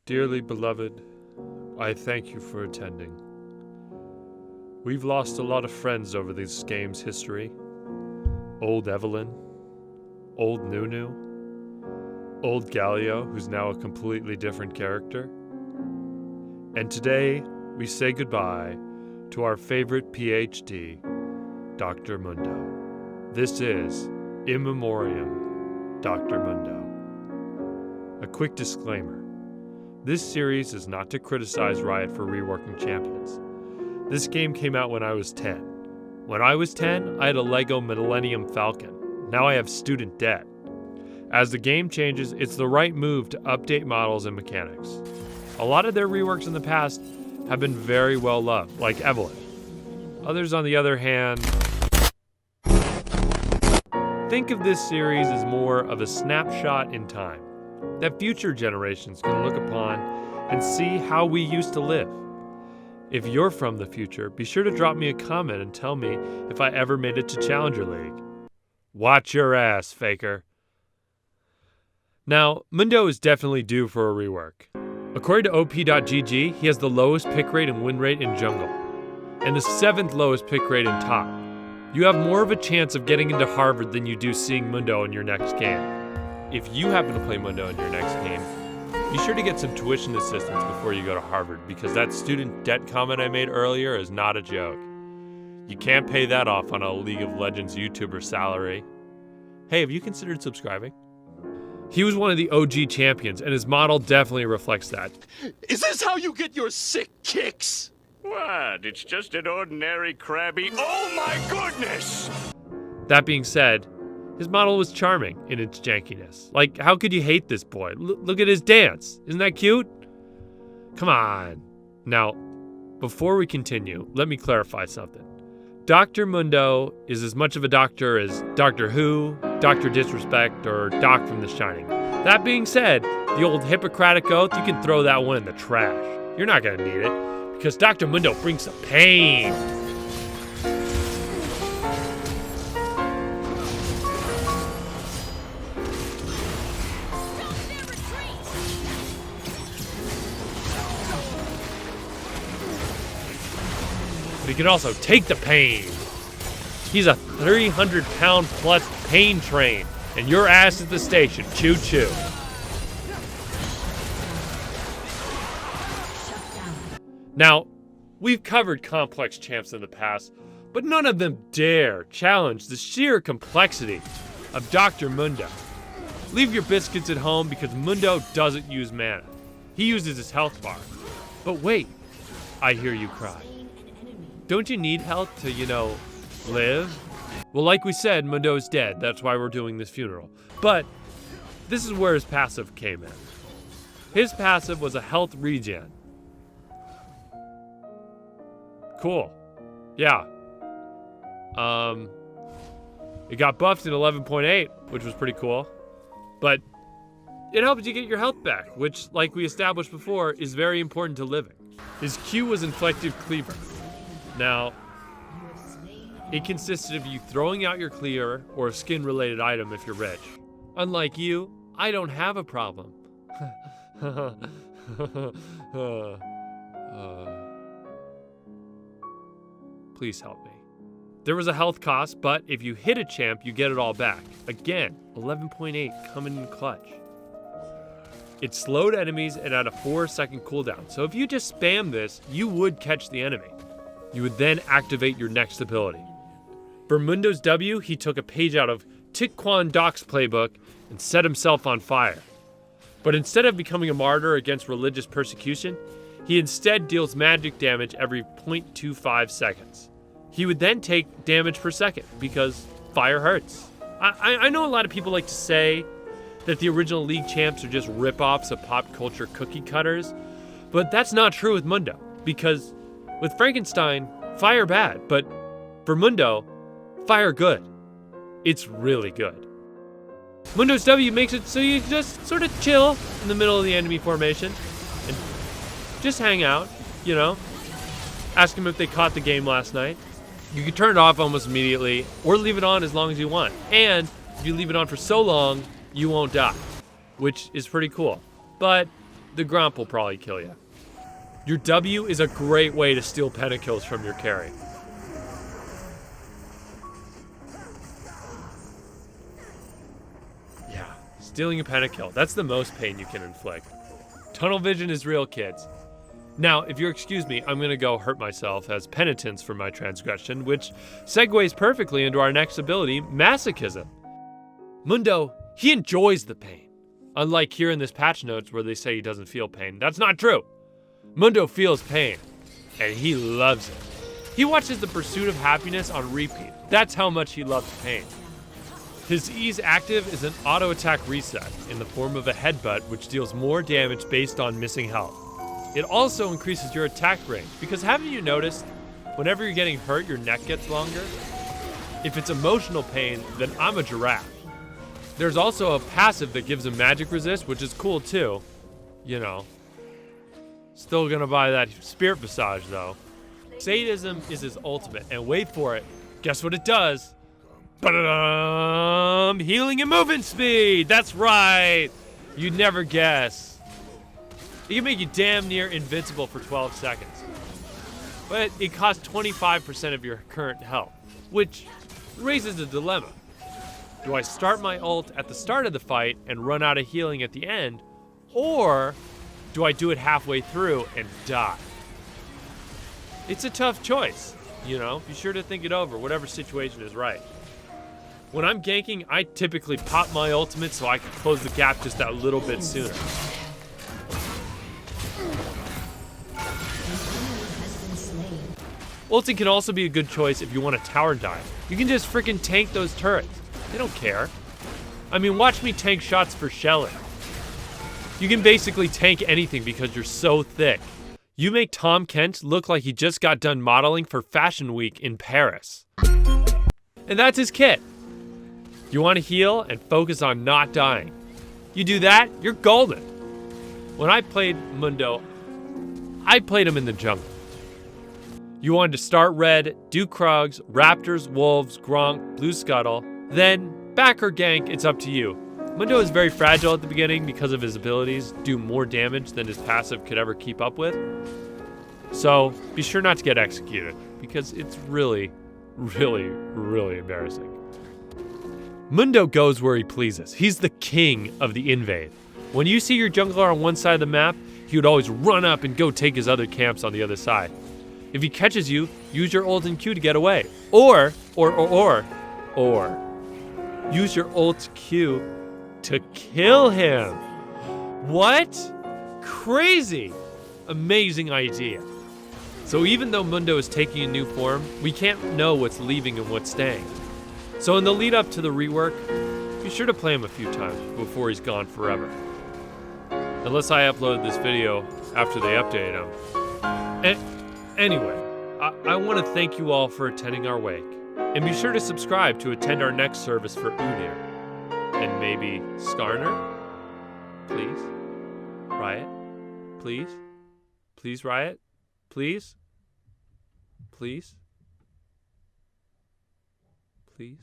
Dearly beloved, I thank you for attending. We've lost a lot of friends over this game's history. Old Evelyn, old Nunu, old Galio, who's now a completely different character. And today, we say goodbye to our favorite PhD, Dr. Mundo. This is In Memoriam Dr. Mundo. A quick disclaimer. This series is not to criticize Riot for reworking champions. This game came out when I was 10. When I was 10, I had a Lego Millennium Falcon. Now I have student debt. As the game changes, it's the right move to update models and mechanics. A lot of their reworks in the past have been very well loved, like Evelyn. Others, on the other hand, think of this series as more of a snapshot in time that future generations can look upon and see how we used to live. If you're from the future, be sure to drop me a comment and tell me if I ever made it to Challenger League. Watch your ass, faker. Now, Mundo is definitely due for a rework. According to op.gg, he has the lowest pick rate and win rate in jungle, and the 7th lowest pick rate in top. You have more of a chance of getting into Harvard than you do seeing Mundo in your next game. If you happen to play Mundo in your next game, be sure to get some tuition assistance before you go to Harvard, because that student debt comment I made earlier is not a joke. You can't pay that off on a League of Legends YouTuber salary. Hey, have you considered subscribing? He was one of the OG champions, and his model definitely reflects that. Is this how you get your sick kicks? What? It's just an ordinary crabby. Oh my goodness! That being said, his model was charming in its jankiness. Like, how could you hate this boy? Look at his dance. Isn't that cute? Come on. Now, before we continue, let me clarify something. Dr. Mundo is as much of a doctor as Doctor Who, Dr. Disrespect, or Doc from The Shining. That being said, the old Hippocratic Oath, you can throw that one in the trash. You're not gonna need it, because Dr. Mundo brings some pain. But he can also take the pain. He's a 300-pound plus pain train, and your ass at the station. Choo-choo. Now, we've covered complex champs in the past, but none of them dare challenge the sheer complexity of Dr. Mundo. Leave your biscuits at home, because Mundo doesn't use mana. He uses his health bar. But wait, I hear you cry. Don't you need health to, live? Well, like we said, Mundo's dead. That's why we're doing this funeral. But this is where his passive came in. His passive was a health regen. Cool. Yeah. It got buffed in 11.8, which was pretty cool. But it helps you get your health back, which, like we established before, is very important to living. His Q was Infected Cleaver. Now, it consisted of you throwing out your cleaver or a skin-related item if you're rich. Unlike you, I don't have a problem. Please help me. There was a health cost, but if you hit a champ, you get it all back. Again, 11.8 coming in clutch. It slowed enemies and had a 4-second cooldown, so if you just spam this, you would catch the enemy. You would then activate your next ability. For Mundo's W, he took a page out of Tiquan Doc's playbook and set himself on fire. But instead of becoming a martyr against religious persecution, he instead deals magic damage every 0.25 seconds. He would then take damage per second, because fire hurts. I know a lot of people like to say that the original League champs are just rip-offs of pop culture cookie cutters, but that's not true with Mundo, because with Frankenstein, fire bad, but for Mundo, fire good. It's really good. Mundo's W makes it so you just sort of chill in the middle of the enemy formation and just hang out, Ask them if they caught the game last night. You can turn it off almost immediately or leave it on as long as you want. And if you leave it on for so long, you won't die, which is pretty cool. But the Gromp will probably kill you. Your W is a great way to steal pentakills from your carry. Yeah, stealing a pentakill. That's the most pain you can inflict. Tunnel vision is real, kids. Now, if you'll excuse me, I'm gonna go hurt myself as penitence for my transgression, which segues perfectly into our next ability, Masochism. Mundo, he enjoys the pain. Unlike here in this patch notes where they say he doesn't feel pain. That's not true. Mundo feels pain, and he loves it. He watches The Pursuit of Happiness on repeat. That's how much he loves pain. His E's active is an auto attack reset in the form of a headbutt which deals more damage based on missing health. It also increases your attack range, because haven't you noticed, whenever you're getting hurt, your neck gets longer? If it's emotional pain, then I'm a giraffe. There's also a passive that gives him magic resist, which is cool too. You know. Still gonna buy that spirit massage though. Sadism is his ultimate, and wait for it, guess what it does? Ba-da-dum! Healing and movement speed! That's right! You'd never guess. It can make you damn near invincible for 12 seconds. But it costs 25% of your current health, which raises a dilemma. Do I start my ult at the start of the fight and run out of healing at the end, or do I do it halfway through and die? It's a tough choice, you know? Be sure to think it over, whatever situation is right. When I'm ganking, I typically pop my ultimate so I can close the gap just that little bit sooner. Ulting can also be a good choice if you want a tower dive. You can just freaking tank those turrets. They don't care. I mean, watch me tank shots for shelling. You can basically tank anything because you're so thick. You make Tom Kent look like he just got done modeling for Fashion Week in Paris. And that's his kit. You want to heal and focus on not dying. You do that, you're golden. When I played Mundo, I played him in the jungle. You wanted to start red, do Krugs, Raptors, Wolves, Gronk, Blue Scuttle, then back or gank, it's up to you. Mundo is very fragile at the beginning because of his abilities do more damage than his passive could ever keep up with. So be sure not to get executed because it's really, really, really embarrassing. Mundo goes where he pleases. He's the king of the Invade. When you see your jungler on one side of the map, he would always run up and go take his other camps on the other side. If he catches you, use your ult and Q to get away. Or, use your ult Q to kill him. What? Crazy. Amazing idea. So even though Mundo is taking a new form, we can't know what's leaving and what's staying. So in the lead up to the rework, be sure to play him a few times before he's gone forever. Unless I uploaded this video after they updated him. Anyway, I want to thank you all for attending our wake. And be sure to subscribe to attend our next service for Unir. And maybe Skarner? Please? Riot? Please? Please, Riot? Please? Please? Please?